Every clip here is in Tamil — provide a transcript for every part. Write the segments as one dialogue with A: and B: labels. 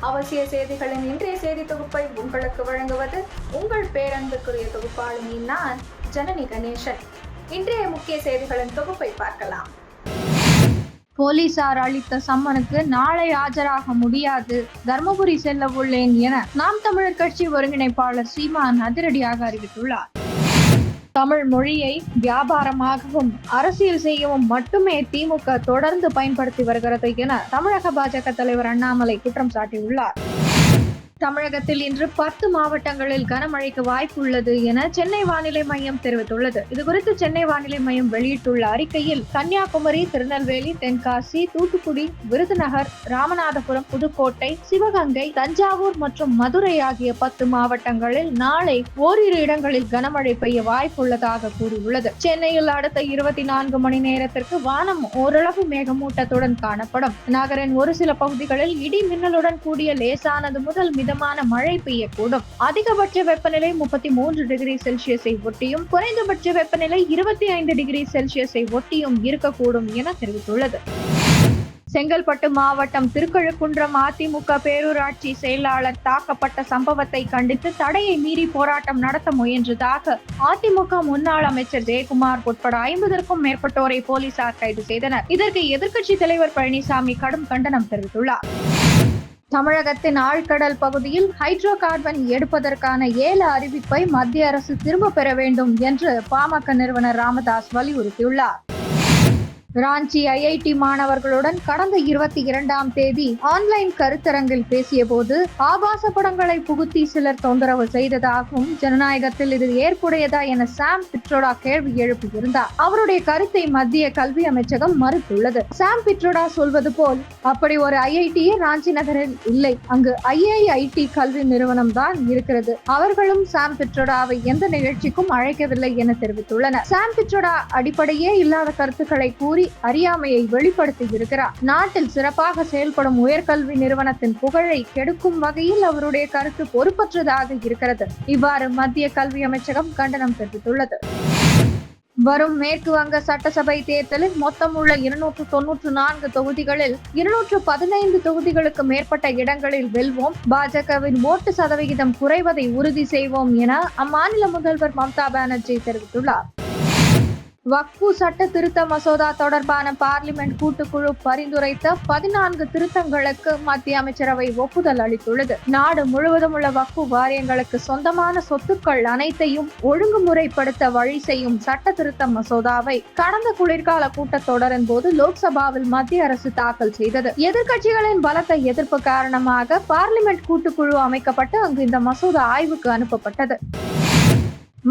A: அவசிய செய்திகளின் இன்றைய செய்தி தொகுப்பை உங்களுக்கு வழங்குவது உங்கள் பேரன்புக்குரிய தொகுப்பாளி நான் ஜனனி கணேசன். இன்றைய முக்கிய செய்திகளின் தொகுப்பை பார்க்கலாம்.
B: போலீசார் அளித்த சம்மனுக்கு நாளை ஆஜராக முடியாது, தர்மபுரி செல்ல உள்ளேன் என நாம் தமிழர் கட்சி ஒருங்கிணைப்பாளர் சீமான் அதிரடியாக அறிவித்துள்ளார். தமிழ் மொழியை வியாபாரமாகவும் அரசியல் செய்யவும் மட்டுமே திமுக தொடர்ந்து பயன்படுத்தி வருகிறது என தமிழக பாஜக தலைவர் அண்ணாமலை குற்றம் சாட்டியுள்ளார். தமிழகத்தில் இன்று 10 மாவட்டங்களில் கனமழைக்கு வாய்ப்பு உள்ளது என சென்னை வானிலை மையம் தெரிவித்துள்ளது. இதுகுறித்து சென்னை வானிலை மையம் வெளியிட்டுள்ள அறிக்கையில் கன்னியாகுமரி, திருநெல்வேலி, தென்காசி, தூத்துக்குடி, விருதுநகர், ராமநாதபுரம், புதுக்கோட்டை, சிவகங்கை, தஞ்சாவூர் மற்றும் மதுரை ஆகிய 10 மாவட்டங்களில் நாளை ஓரிரு இடங்களில் கனமழை பெய்ய வாய்ப்புள்ளதாக கூறியுள்ளது. சென்னையில் அடுத்த 24 மணி நேரத்திற்கு வானம் ஓரளவு மேகமூட்டத்துடன் காணப்படும். நகரின் ஒரு சில பகுதிகளில் இடி மின்னலுடன் கூடிய லேசானது முதல் மிதமான மழை பெய்யக்கூடும். அதிகபட்ச வெப்பநிலை 33 டிகிரி செல்சியஸை ஒட்டியும் குறைந்தபட்ச வெப்பநிலை 25 டிகிரி செல்சியஸை ஒட்டியும் இருக்கக்கூடும் என தெரிவித்துள்ளது. செங்கல்பட்டு மாவட்டம் திருக்கழுக்குன்றம் அதிமுக பேரூராட்சி செயலாளர் தாக்கப்பட்ட சம்பவத்தை கண்டித்து தடையை மீறி போராட்டம் நடத்த முயன்றதாக அதிமுக முன்னாள் அமைச்சர் ஜெயக்குமார் உட்பட 50க்கும் மேற்பட்டோரை போலீசார் கைது செய்தனர். இதற்கு எதிர்க்கட்சி தலைவர் பழனிசாமி கடும் கண்டனம் தெரிவித்துள்ளார். தமிழகத்தின் ஆழ்கடல் பகுதியில் ஹைட்ரோ கார்பன் எடுப்பதற்கான 7 அறிவிப்பை மத்திய அரசு திரும்ப பெற வேண்டும் என்று பாமக நிறுவனர் ராமதாஸ் வலியுறுத்தியுள்ளார். ராஞ்சி ஐஐடி மாணவர்களுடன் கடந்த 22ஆம் தேதி ஆன்லைன் கருத்தரங்கில் பேசிய போது ஆபாச படங்களை புகுத்தி சிலர் தொந்தரவு செய்ததாகவும் ஜனநாயகத்தில் இது ஏற்புடையதா என சாம் பிட்ரோடா கேள்வி எழுப்பியிருந்தார். அவருடைய கருத்தை மத்திய கல்வி அமைச்சகம் மறுத்துள்ளது. சாம் பிட்ரோடா சொல்வது போல் அப்படி ஒரு ஐஐடியே ராஞ்சி நகரில் இல்லை, அங்கு ஐஐஐடி கல்வி நிறுவனம் தான் இருக்கிறது. அவர்களும் சாம் பிட்ரோடாவை எந்த நிகழ்ச்சிக்கும் அழைக்கவில்லை என தெரிவித்துள்ளனர். சாம் பிட்ரோடா அடிப்படையே இல்லாத கருத்துக்களை கூறி அறியாமையை வெளிப்படுத்தி இருக்கிறார். நாட்டில் சிறப்பாக செயல்படும் உயர்கல்வி நிறுவனத்தின் புகழை கெடுக்கும் வகையில் அவருடைய கருத்து பொறுப்பற்றதாக இருக்கிறது. இவ்வாறு மத்திய கல்வி அமைச்சகம் கண்டனம் தெரிவித்துள்ளது. வரும் மேற்கு வங்க சட்டசபை தேர்தலில் மொத்தம் உள்ள 294 தொகுதிகளில் 215 தொகுதிகளுக்கு மேற்பட்ட இடங்களில் வெல்வோம், பாஜகவின் ஓட்டு சதவிகிதம் குறைவதை உறுதி செய்வோம் என அம்மாநில முதல்வர் மம்தா பானர்ஜி தெரிவித்துள்ளார். வக்ஃபு சட்ட திருத்த மசோதா தொடர்பான பார்லிமெண்ட் கூட்டுக்குழு பரிந்துரைத்த 14 திருத்தங்களுக்கு மத்திய அமைச்சரவை ஒப்புதல் அளித்துள்ளது. நாடு முழுவதும் உள்ள வக்ஃபு வாரியங்களுக்கு சொந்தமான சொத்துக்கள் அனைத்தையும் ஒழுங்குமுறைப்படுத்த வழி செய்யும் சட்ட திருத்த மசோதாவை கடந்த குளிர்கால கூட்டத்தொடரின் போது லோக்சபாவில் மத்திய அரசு தாக்கல் செய்தது. எதிர்க்கட்சிகளின் பலத்த எதிர்ப்பு காரணமாக பார்லிமெண்ட் கூட்டுக்குழு அமைக்கப்பட்டு அங்கு இந்த மசோதா ஆய்வுக்கு அனுப்பப்பட்டது.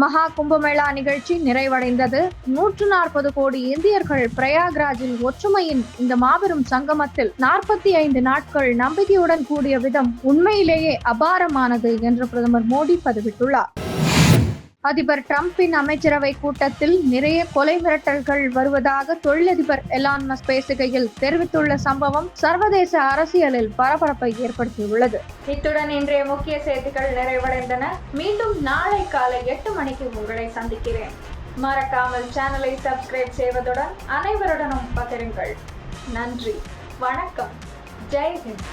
B: மகா கும்பமேளா நிகழ்ச்சி நிறைவடைந்தது. 140 கோடி இந்தியர்கள் பிரயாக்ராஜில் ஒற்றுமையின் இந்த மாபெரும் சங்கமத்தில் 45 நாட்கள் நம்பிக்கையுடன் கூடிய விதம் உண்மையிலேயே அபாரமானது என்று பிரதமர் மோடி பதிவிட்டுள்ளார். அதிபர் டிரம்பின் அமைச்சரவை கூட்டத்தில் நிறைய கொலை மிரட்டல்கள் வருவதாக தொழிலதிபர் எலான் மஸ்க் பேசுகையில் தெரிவித்துள்ள சம்பவம் சர்வதேச அரசியலில் பரபரப்பை ஏற்படுத்தியுள்ளது.
A: இத்துடன் இன்றைய முக்கிய செய்திகள் நிறைவடைந்தன. மீண்டும் நாளை காலை 8 மணிக்கு உங்களை சந்திக்கிறேன். மறக்காமல் சேனலை சப்ஸ்கிரைப் செய்வதுடன் அனைவருடனும் பகிருங்கள். நன்றி, வணக்கம், ஜெய் ஹிந்த்.